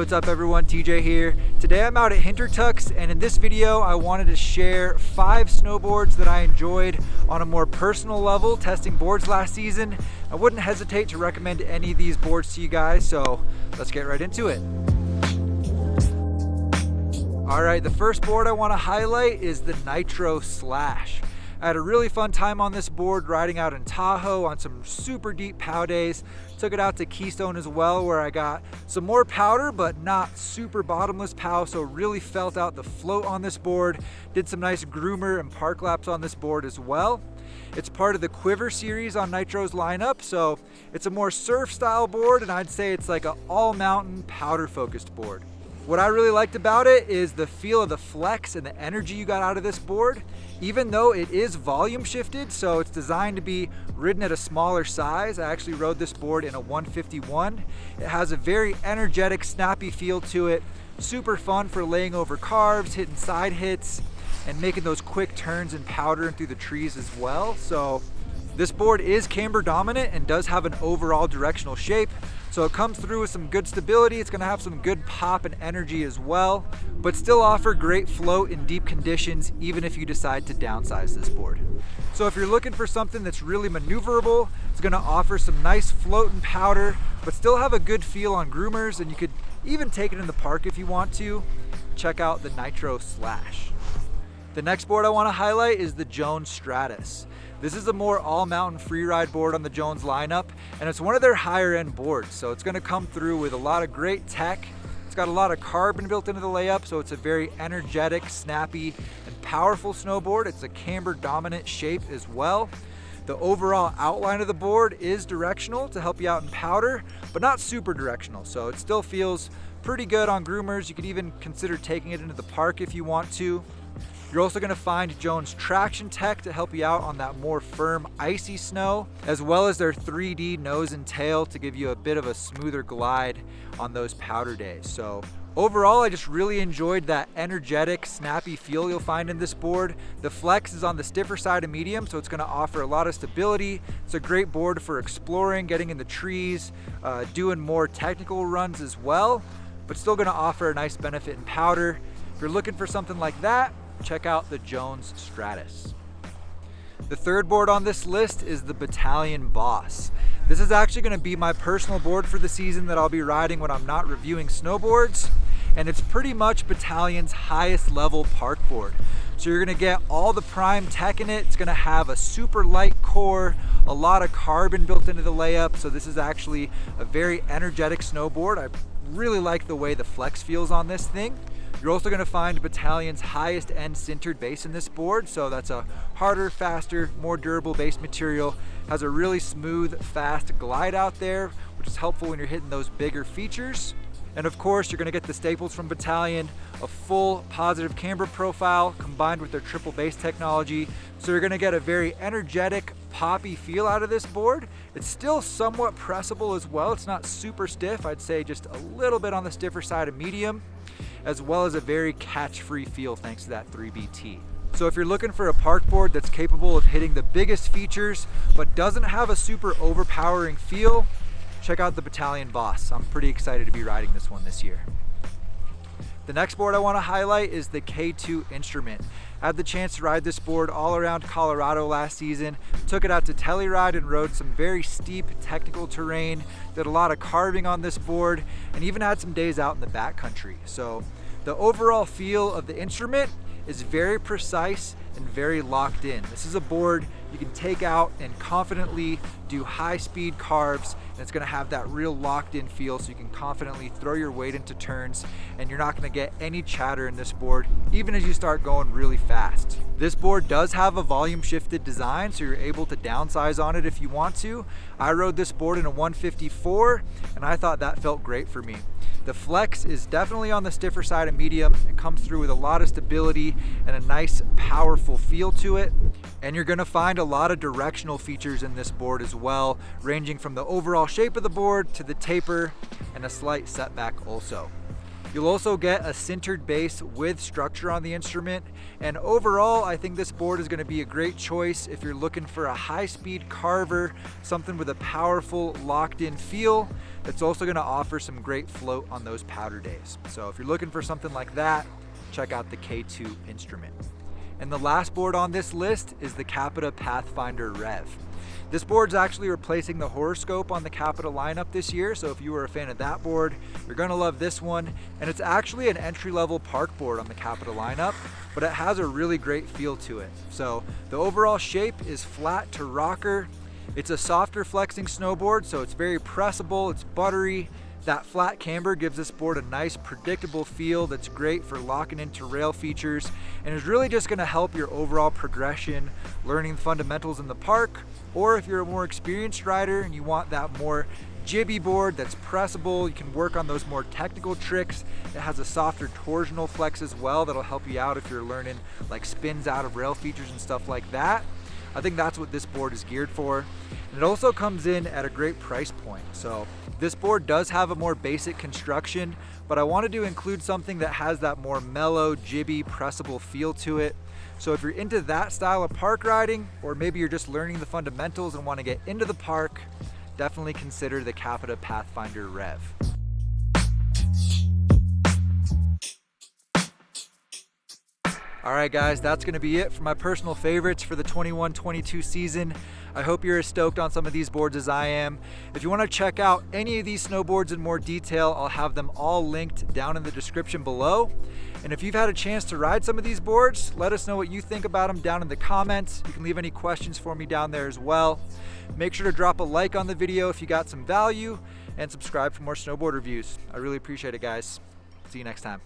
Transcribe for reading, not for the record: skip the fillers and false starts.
what's up everyone, TJ here. Today I'm out at Hintertux, and in this video I wanted to share 5 snowboards that I enjoyed on a more personal level testing boards last season. I wouldn't hesitate to recommend any of these boards to you guys, so let's get right into it. Alright, the first board I want to highlight is the Nitro Slash. I had a really fun time on this board riding out in Tahoe on some super deep pow days. Took it out to Keystone as well, where I got some more powder but not super bottomless pow, so really felt out the float on this board. Did some nice groomer and park laps on this board as well. It's part of the Quiver series on Nitro's lineup, so it's a more surf style board, and I'd say it's like an all mountain powder focused board. What I really liked about it is the feel of the flex and the energy you got out of this board. Even though it is volume shifted, so it's designed to be ridden at a smaller size. I actually rode this board in a 151. It has a very energetic, snappy feel to it. Super fun for laying over carves, hitting side hits, and making those quick turns and powder through the trees as well. So this board is camber dominant and does have an overall directional shape. So it comes through with some good stability. It's gonna have some good pop and energy as well, but still offer great float in deep conditions, even if you decide to downsize this board. So if you're looking for something that's really maneuverable, it's gonna offer some nice float and powder, but still have a good feel on groomers, and you could even take it in the park if you want to. Check out the Nitro Slash. The next board I wanna highlight is the Jones Stratus. This is a more all-mountain freeride board on the Jones lineup, and it's one of their higher-end boards, so it's going to come through with a lot of great tech. It's got a lot of carbon built into the layup, so it's a very energetic, snappy, and powerful snowboard. It's a camber-dominant shape as well. The overall outline of the board is directional to help you out in powder, but not super directional, so it still feels pretty good on groomers. You could even consider taking it into the park if you want to. You're also going to find Jones traction tech to help you out on that more firm, icy snow, as well as their 3D nose and tail to give you a bit of a smoother glide on those powder days. So overall, I just really enjoyed that energetic, snappy feel you'll find in this board. The flex is on the stiffer side of medium, so it's going to offer a lot of stability. It's a great board for exploring, getting in the trees, doing more technical runs as well, but still going to offer a nice benefit in powder. If you're looking for something like that, check out the Jones Stratus. The third board on this list is the Battalion Boss. This is actually going to be my personal board for the season that I'll be riding when I'm not reviewing snowboards, and it's pretty much Battalion's highest level park board. So you're going to get all the prime tech in it. It's going to have a super light core, a lot of carbon built into the layup, so this is actually a very energetic snowboard. I really like the way the flex feels on this thing. You're also going to find Battalion's highest end sintered base in this board, so that's a harder, faster, more durable base material. Has a really smooth, fast glide out there, which is helpful when you're hitting those bigger features. And of course, you're going to get the staples from Battalion, a full positive camber profile combined with their triple base technology. So you're going to get a very energetic, poppy feel out of this board. It's still somewhat pressable as well. It's not super stiff. I'd say just a little bit on the stiffer side of medium, as well as a very catch-free feel thanks to that 3BT. So if you're looking for a park board that's capable of hitting the biggest features but doesn't have a super overpowering feel, check out the Battalion Boss. I'm pretty excited to be riding this one this year. The next board I want to highlight is the K2 Instrument. I had the chance to ride this board all around Colorado last season. Took it out to Telluride and rode some very steep technical terrain. Did a lot of carving on this board and even had some days out in the backcountry. So the overall feel of the Instrument is very precise and very locked in. This is a board you can take out and confidently do high speed carves, and it's gonna have that real locked in feel so you can confidently throw your weight into turns, and you're not gonna get any chatter in this board, even as you start going really fast. This board does have a volume shifted design, so you're able to downsize on it if you want to. I rode this board in a 154, and I thought that felt great for me. The flex is definitely on the stiffer side of medium. It comes through with a lot of stability and a nice powerful feel to it. And you're gonna find a lot of directional features in this board as well, ranging from the overall shape of the board to the taper and a slight setback also. You'll also get a sintered base with structure on the instrument, and overall I think this board is going to be a great choice if you're looking for a high-speed carver, something with a powerful locked-in feel that's also going to offer some great float on those powder days. So if you're looking for something like that, check out the K2 instrument. And the last board on this list is the Capita Pathfinder Rev. This board's actually replacing the horoscope on the Capita lineup this year, so if you were a fan of that board, you're gonna love this one. And it's actually an entry-level park board on the Capita lineup, but it has a really great feel to it. So the overall shape is flat to rocker. It's a softer flexing snowboard, so it's very pressable, it's buttery. That flat camber gives this board a nice predictable feel that's great for locking into rail features, and is really just gonna help your overall progression, learning the fundamentals in the park, or if you're a more experienced rider and you want that more jibby board that's pressable, you can work on those more technical tricks. It has a softer torsional flex as well that'll help you out if you're learning like spins out of rail features and stuff like that. I think that's what this board is geared for. And it also comes in at a great price point. So this board does have a more basic construction, but I wanted to include something that has that more mellow, jibby, pressable feel to it. So if you're into that style of park riding, or maybe you're just learning the fundamentals and want to get into the park, definitely consider the Capita Pathfinder Rev. All right guys, that's gonna be it for my personal favorites for the 21-22 season. I hope you're as stoked on some of these boards as I am. If you wanna check out any of these snowboards in more detail, I'll have them all linked down in the description below. And if you've had a chance to ride some of these boards, let us know what you think about them down in the comments. You can leave any questions for me down there as well. Make sure to drop a like on the video if you got some value, and subscribe for more snowboard reviews. I really appreciate it, guys. See you next time.